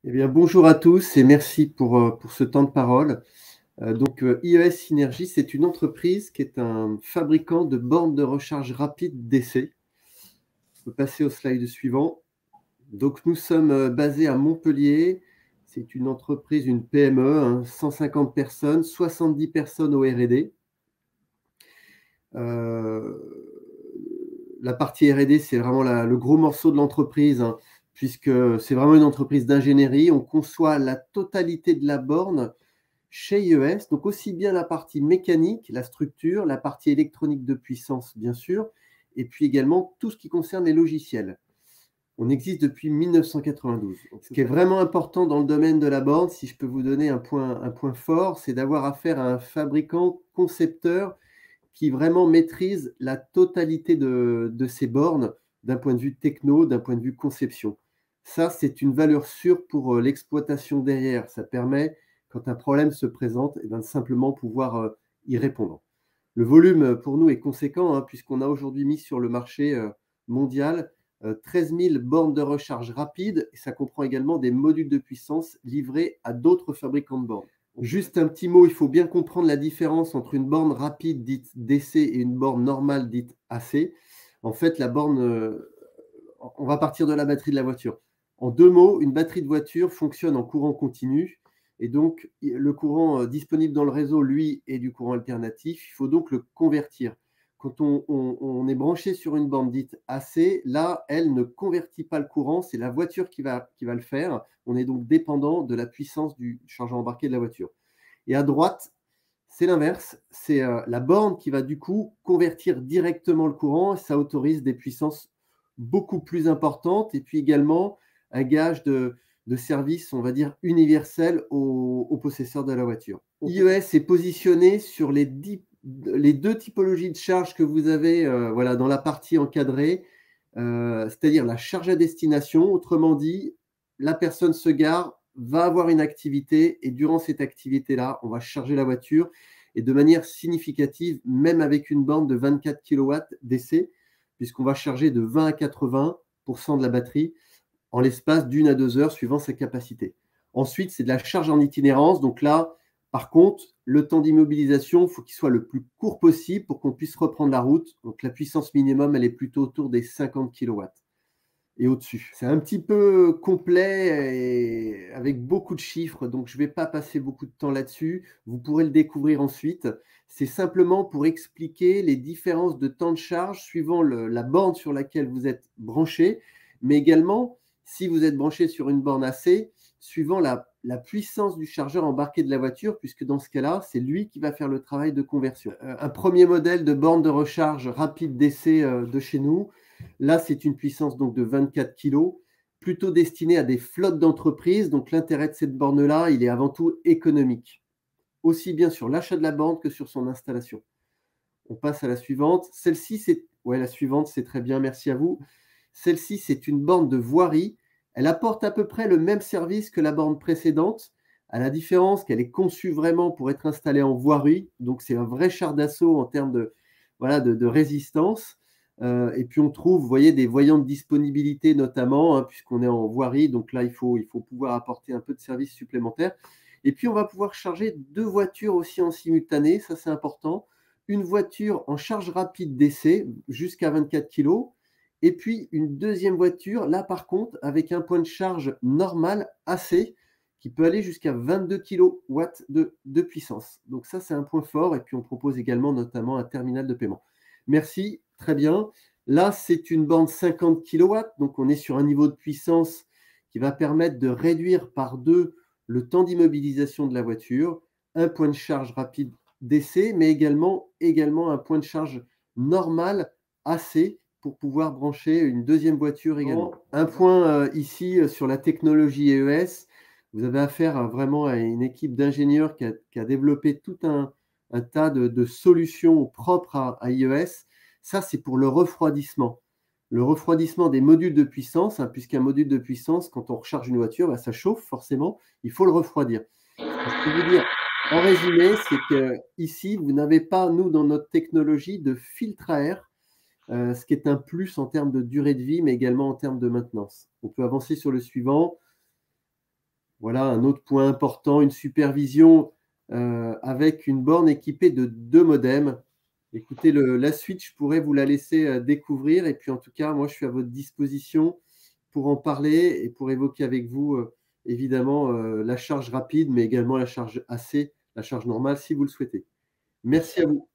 Eh bien, bonjour à tous et merci pour ce temps de parole. IES Synergie, c'est une entreprise qui est un fabricant de bornes de recharge rapide d'essai. On peut passer au slide suivant. Donc, nous sommes basés à Montpellier. C'est une entreprise, une PME, 150 personnes, 70 personnes au R&D. La partie R&D, c'est vraiment le gros morceau de l'entreprise, puisque c'est vraiment une entreprise d'ingénierie. On conçoit la totalité de la borne chez IES, donc aussi bien la partie mécanique, la structure, la partie électronique de puissance, bien sûr, et puis également tout ce qui concerne les logiciels. On existe depuis 1992. Ce qui est vraiment important dans le domaine de la borne, si je peux vous donner un point fort, c'est d'avoir affaire à un fabricant concepteur qui vraiment maîtrise la totalité de ces bornes d'un point de vue techno, d'un point de vue conception. Ça, c'est une valeur sûre pour l'exploitation derrière. Ça permet, quand un problème se présente, de simplement pouvoir y répondre. Le volume pour nous est conséquent, puisqu'on a aujourd'hui mis sur le marché mondial 13 000 bornes de recharge rapide, et ça comprend également des modules de puissance livrés à d'autres fabricants de bornes. Juste un petit mot, il faut bien comprendre la différence entre une borne rapide dite DC et une borne normale dite AC. En fait, la borne, on va partir de la batterie de la voiture. En deux mots, une batterie de voiture fonctionne en courant continu et donc le courant disponible dans le réseau, lui, est du courant alternatif. Il faut donc le convertir. Quand on est branché sur une borne dite AC, là, elle ne convertit pas le courant, c'est la voiture qui va le faire. On est donc dépendant de la puissance du chargeur embarqué de la voiture. Et à droite, c'est l'inverse, c'est la borne qui va du coup convertir directement le courant. Ça autorise des puissances beaucoup plus importantes et puis également un gage de service, on va dire, universel au possesseur de la voiture. IES est positionné sur les deux typologies de charges que vous avez dans la partie encadrée, c'est-à-dire la charge à destination. Autrement dit, la personne se gare, va avoir une activité et durant cette activité-là, on va charger la voiture et de manière significative, même avec une borne de 24 kW d'essai, puisqu'on va charger de 20 à 80% de la batterie en l'espace d'1 à 2 heures suivant sa capacité. Ensuite, c'est de la charge en itinérance. Donc là, par contre, le temps d'immobilisation, il faut qu'il soit le plus court possible pour qu'on puisse reprendre la route. Donc la puissance minimum, elle est plutôt autour des 50 kW et au-dessus. C'est un petit peu complet et avec beaucoup de chiffres, donc je ne vais pas passer beaucoup de temps là-dessus. Vous pourrez le découvrir ensuite. C'est simplement pour expliquer les différences de temps de charge suivant la borne sur laquelle vous êtes branché, mais également si vous êtes branché sur une borne AC, suivant la puissance du chargeur embarqué de la voiture, puisque dans ce cas-là, c'est lui qui va faire le travail de conversion. Un premier modèle de borne de recharge rapide d'essai de chez nous. Là, c'est une puissance donc de 24 kg, plutôt destinée à des flottes d'entreprises. Donc l'intérêt de cette borne-là, il est avant tout économique, aussi bien sur l'achat de la borne que sur son installation. On passe à la suivante. Celle-ci, la suivante, c'est très bien, merci à vous. Celle-ci, c'est une borne de voirie. Elle apporte à peu près le même service que la borne précédente, à la différence qu'elle est conçue vraiment pour être installée en voirie. Donc c'est un vrai char d'assaut en termes de résistance. Et puis on trouve, vous voyez, des voyants de disponibilité notamment, puisqu'on est en voirie. Donc là, il faut pouvoir apporter un peu de service supplémentaire. Et puis on va pouvoir charger deux voitures aussi en simultané, ça c'est important. Une voiture en charge rapide d'essai jusqu'à 24 kg, et puis une deuxième voiture, là par contre, avec un point de charge normal AC, qui peut aller jusqu'à 22 kW de puissance. Donc ça, c'est un point fort. Et puis on propose également notamment un terminal de paiement. Merci, très bien. Là, c'est une borne 50 kW, donc on est sur un niveau de puissance qui va permettre de réduire par 2 le temps d'immobilisation de la voiture, un point de charge rapide d'essai, mais également un point de charge normal AC pour pouvoir brancher une deuxième voiture également. Un point ici sur la technologie EES. Vous avez affaire vraiment à une équipe d'ingénieurs qui a développé tout un tas de solutions propres à IES. Ça, c'est pour le refroidissement. Le refroidissement des modules de puissance, puisqu'un module de puissance, quand on recharge une voiture, ça chauffe forcément, il faut le refroidir. Ce que je peux vous dire en résumé, c'est qu'ici, vous n'avez pas, nous, dans notre technologie, de filtre à air, ce qui est un plus en termes de durée de vie, mais également en termes de maintenance. On peut avancer sur le suivant. Voilà un autre point important, une supervision avec une borne équipée de 2 modems. Écoutez, la suite, je pourrais vous la laisser découvrir. Et puis en tout cas, moi, je suis à votre disposition pour en parler et pour évoquer avec vous, évidemment, la charge rapide, mais également la charge AC, la charge normale, si vous le souhaitez. Merci à vous.